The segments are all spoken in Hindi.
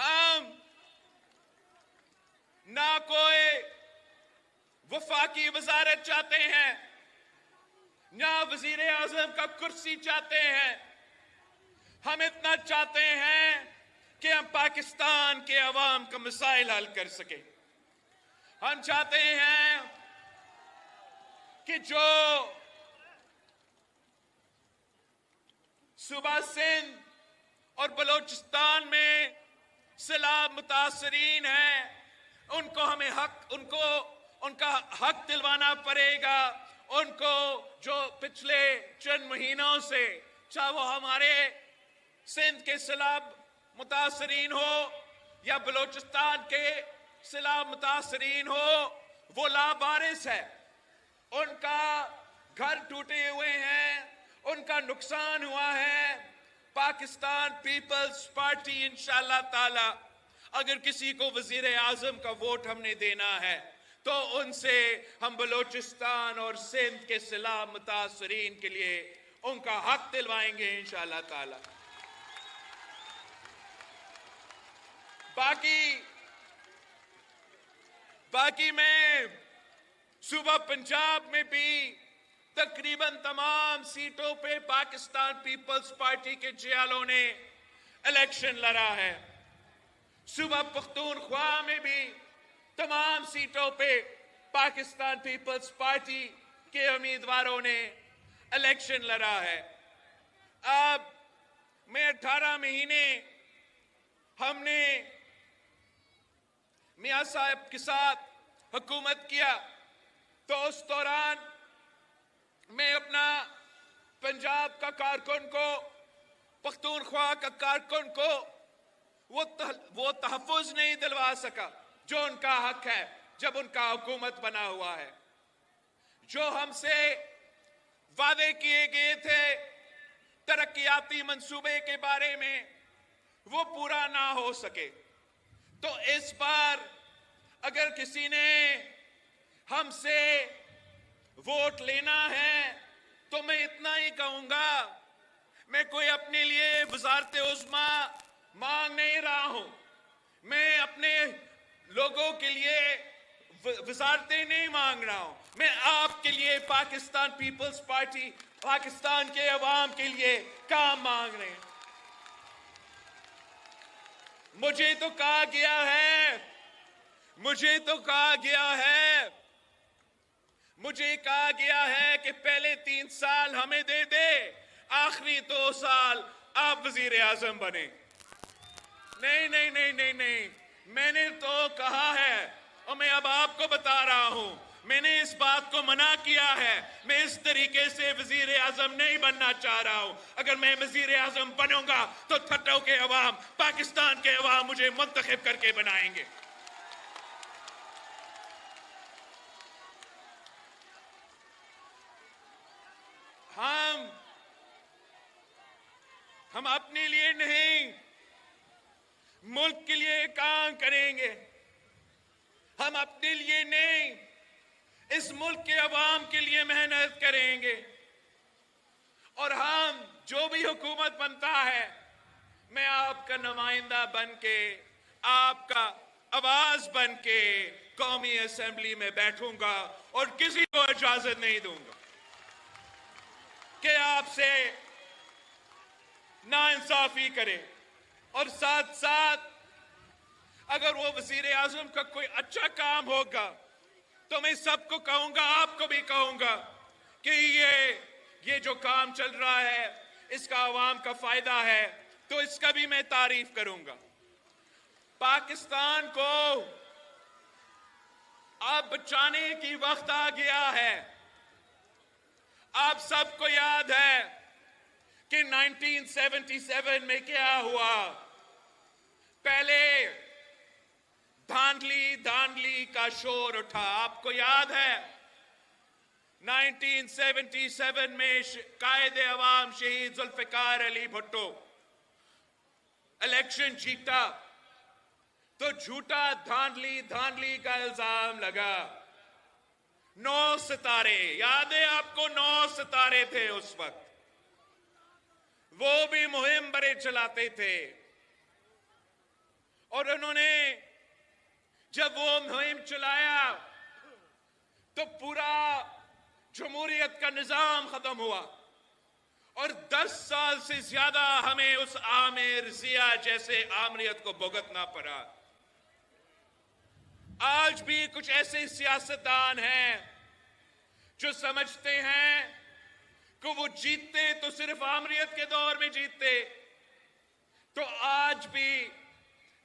हम ना कोई वफाकी वजारत चाहते हैं, ना वजीर आजम का कुर्सी चाहते हैं। हम इतना चाहते हैं कि हम पाकिस्तान के अवाम का मसाइल हल कर सके। हम चाहते हैं कि जो सूबा सिंध और बलोचिस्तान में सैलाब मुतासरीन हैं, उनको हमें उनका हक दिलवाना पड़ेगा। उनको जो पिछले चंद महीनों से, चाहे वो हमारे सिंध के सैलाब मुतासरीन हो या बलोचिस्तान के सैलाब मुतासरीन हो, वो लावारिस है। उनका घर टूटे हुए हैं, उनका नुकसान हुआ है। पाकिस्तान पीपल्स पार्टी इंशाअल्लाह ताला, अगर किसी को वजीर आजम का वोट हमने देना है तो उनसे हम बलोचिस्तान और सिंध के सैलाब मुतासरीन के लिए उनका हक दिलवाएंगे इंशाअल्लाह ताला। बाकी मैं सूबा पंजाब में भी तकरीबन तमाम सीटों पे पाकिस्तान पीपल्स पार्टी के जियालों ने इलेक्शन लड़ा है। सूबा पख्तूनख्वा में भी तमाम सीटों पे पाकिस्तान पीपल्स पार्टी के उम्मीदवारों ने इलेक्शन लड़ा है। अब मैं 18 महीने हमने मियां साहब के साथ हुकूमत किया, तो उस दौरान मैं अपना पंजाब का कारकुन को, पख्तूनख्वा का कारकुन को वो तहफ़्फ़ुज़ नहीं दिलवा सका जो उनका हक है जब उनका हुकूमत बना हुआ है। जो हमसे वादे किए गए थे तरक्याती मंसूबे के बारे में, वो पूरा ना हो सके। तो इस बार अगर किसी ने हमसे वोट लेना है तो मैं इतना ही कहूंगा, मैं कोई अपने लिए वज़ारत उज़्मा मांग नहीं रहा हूं। मैं अपने लोगों के लिए वज़ारतें नहीं मांग रहा हूं। मैं आपके लिए, पाकिस्तान पीपल्स पार्टी, पाकिस्तान के अवाम के लिए काम मांग रहे हैं। मुझे तो कहा गया है कि पहले 3 साल हमें दे दे, आखिरी 2 साल आप वजीर आजम बने। नहीं, मैंने तो कहा है और मैं अब आपको बता रहा हूं, मैंने इस बात को मना किया है। मैं इस तरीके से वजीर आजम नहीं बनना चाह रहा हूं। अगर मैं वजीर आजम बनूंगा तो ठट्टों के अवाम, पाकिस्तान के अवाम मुझे मुंतखब करके बनाएंगे। हम अपने लिए नहीं, मुल्क के लिए काम करेंगे। हम अपने लिए नहीं, इस मुल्क के अवाम के लिए मेहनत करेंगे। और हम जो भी हुकूमत बनता है, मैं आपका नुमाइंदा बन के, आपका आवाज बन के कौमी असेंबली में बैठूंगा और किसी को इजाजत नहीं दूंगा कि आपसे नाइंसाफी करे। और साथ साथ अगर वो वजीर आजम का कोई अच्छा काम होगा तो मैं सबको कहूंगा, आपको भी कहूंगा कि ये जो काम चल रहा है इसका आवाम का फायदा है, तो इसका भी मैं तारीफ करूंगा। पाकिस्तान को अब बचाने की वक्त आ गया है। आप सबको याद है कि 1977 में क्या हुआ। पहले धांधली का शोर उठा, आपको याद है। 1977 में कायदे अवाम शहीद जुल्फिकार अली भुट्टो इलेक्शन जीता, तो झूठा धांधली का इल्जाम लगा। 9 सितारे, याद है आपको? 9 सितारे थे उस वक्त, वो भी मुहिम बड़े चलाते थे। और उन्होंने जब वो मुहिम चलाया तो पूरा जमहूरियत का निजाम खत्म हुआ और 10 साल से ज्यादा हमें उस आमिर जिया जैसे आमरीत को भुगतना पड़ा। आज भी कुछ ऐसे सियासतदान हैं जो समझते हैं कि वो जीतते तो सिर्फ आमरीत के दौर में जीतते, तो आज भी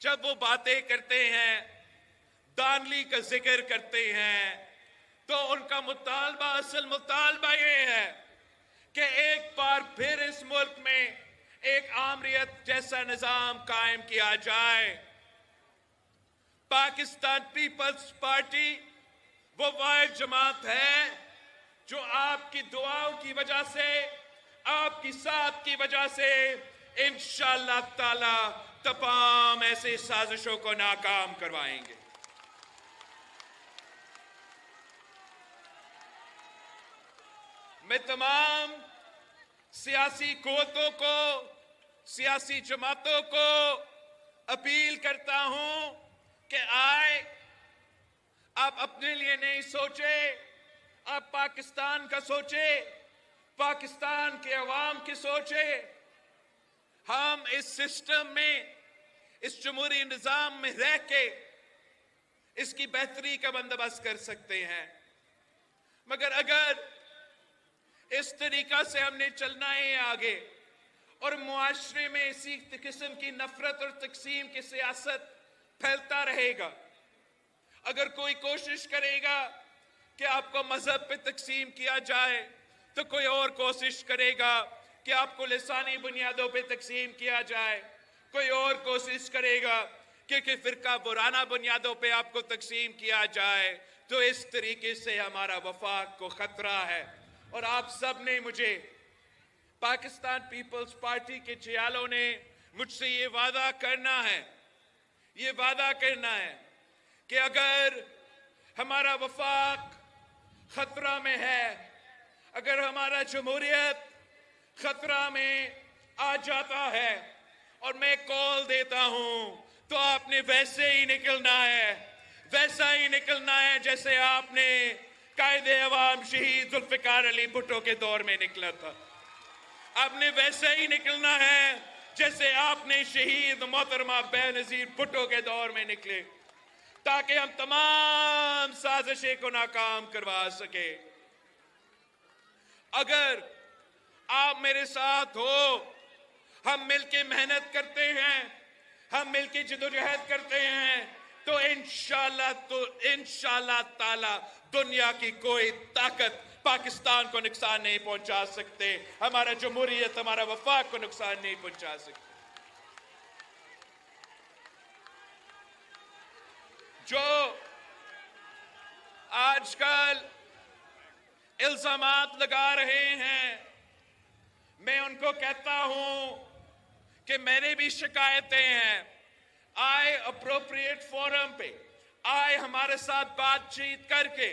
जब वो बातें करते हैं, दानली का जिक्र करते हैं, तो उनका मुतालबा, असल मुतालबा ये है कि एक बार फिर इस मुल्क में एक आमरीत जैसा निजाम कायम किया जाए। पाकिस्तान पीपल्स पार्टी वो वाहिद जमात है जो आपकी दुआओं की वजह से, आपकी साथ की वजह से इंशाअल्लाह ताला तमाम ऐसे साजिशों को नाकाम करवाएंगे। मैं तमाम सियासी कुव्वतों को, सियासी जमातों को अपील करता हूं कि आए, आप अपने लिए नहीं सोचे, आप पाकिस्तान का सोचे, पाकिस्तान के अवाम की सोचे। हम इस सिस्टम में, इस जमहूरी निजाम में रह के इसकी बेहतरी का बंदोबस्त कर सकते हैं, मगर अगर इस तरीका से हमने चलना है आगे और मुआशरे में इसी किस्म की नफरत और तकसीम की सियासत फैलता रहेगा, अगर कोई कोशिश करेगा कि आपको मजहब पे तकसीम किया जाए, तो कोई और कोशिश करेगा कि आपको लिसानी बुनियादों पे तकसीम किया जाए, कोई और कोशिश करेगा कि फिरका वराना बुनियादों पे आपको तकसीम किया जाए। तो इस तरीके से हमारा वफाक को खतरा है। और आप सब ने मुझे, पाकिस्तान पीपल्स पार्टी के जियालों ने मुझसे ये वादा करना है, ये वादा करना है कि अगर हमारा वफाक खतरा में है, अगर हमारा जमहूरियत खतरा में आ जाता है और मैं कॉल देता हूं, तो आपने वैसे ही निकलना है, वैसा ही निकलना है जैसे आपने कायदे अवाम शहीद जुल्फिकार अली भुट्टो के दौर में निकला था। आपने वैसे ही निकलना है जैसे आपने शहीद मोहतरमा बेनजीर भुट्टो के दौर में निकले, ताकि हम तमाम साजिशें को नाकाम करवा सके। अगर आप मेरे साथ हो, हम मिलके मेहनत करते हैं, हम मिलके जिदोजहद करते हैं, तो इंशाअल्लाह ताला दुनिया की कोई ताकत पाकिस्तान को नुकसान नहीं पहुंचा सकते, हमारा जमहूरियत, हमारा वफाक को नुकसान नहीं पहुंचा सकते। जो आजकल इल्जामात लगा रहे हैं, मैं उनको कहता हूं कि मेरे भी शिकायतें हैं, आए अप्रोप्रिएट फोरम पे, आए हमारे साथ बातचीत करके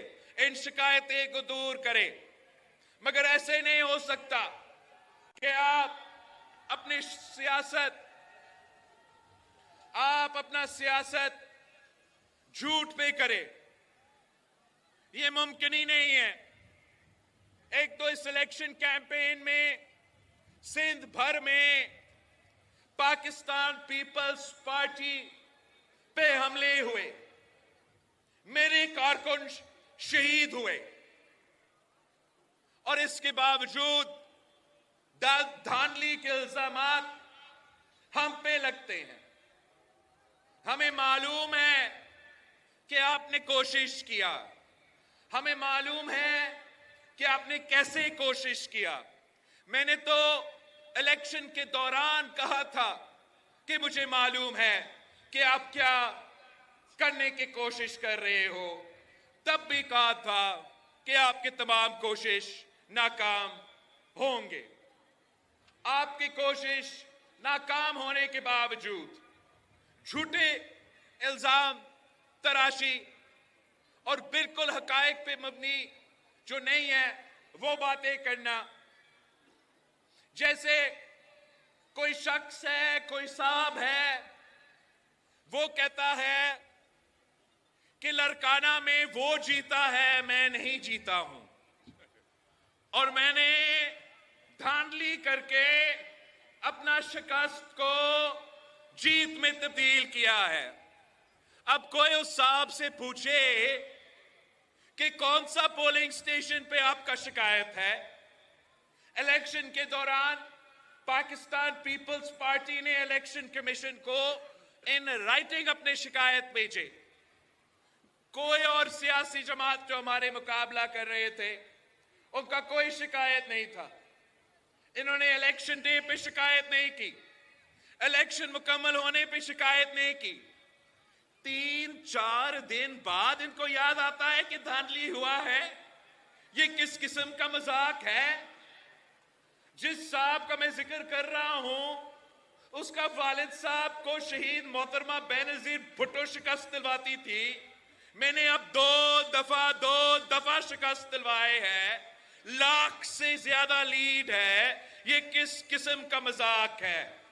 इन शिकायतें को दूर करें। मगर ऐसे नहीं हो सकता कि आप अपनी सियासत झूठ पे करें, ये मुमकिन ही नहीं है। एक तो इस इलेक्शन कैंपेन में सिंध भर में पाकिस्तान पीपल्स पार्टी पे हमले हुए, मेरे कारकुन शहीद हुए, और इसके बावजूद धांधली के इल्जामात हम पे लगते हैं। हमें मालूम है कि आपने कोशिश किया, हमें मालूम है कि आपने कैसे कोशिश किया। मैंने तो इलेक्शन के दौरान कहा था कि मुझे मालूम है कि आप क्या करने की कोशिश कर रहे हो, तब भी कहा था कि आपकी तमाम कोशिश नाकाम होंगे। आपकी कोशिश नाकाम होने के बावजूद झूठे इल्जाम तराशी और बिल्कुल हकायक पे मबनी जो नहीं है वो बातें करना, जैसे कोई शख्स है, कोई साहब है, वो कहता है कि लड़काना में वो जीता है, मैं नहीं जीता हूं, और मैंने धांधली करके अपना शिकस्त को जीत में तब्दील किया है। अब कोई उस साहब से पूछे कि कौन सा पोलिंग स्टेशन पे आपका शिकायत है। इलेक्शन के दौरान पाकिस्तान पीपल्स पार्टी ने इलेक्शन कमीशन को इन राइटिंग अपने शिकायत भेजे। कोई और सियासी जमात जो हमारे मुकाबला कर रहे थे उनका कोई शिकायत नहीं था। इन्होंने इलेक्शन डे पे शिकायत नहीं की, इलेक्शन मुकम्मल होने पे शिकायत नहीं की। 3-4 दिन बाद इनको याद आता है कि धांधली हुआ है। ये किस किस्म का मजाक है? जिस साहब का मैं जिक्र कर रहा हूं उसका वालिद साहब को शहीद मोहतरमा बेनजीर भुट्टो शिकस्त दिलवाती थी। मैंने अब दो दफा शिकस्त दिलवाए हैं, लाख से ज्यादा लीड है। ये किस किस्म का मजाक है?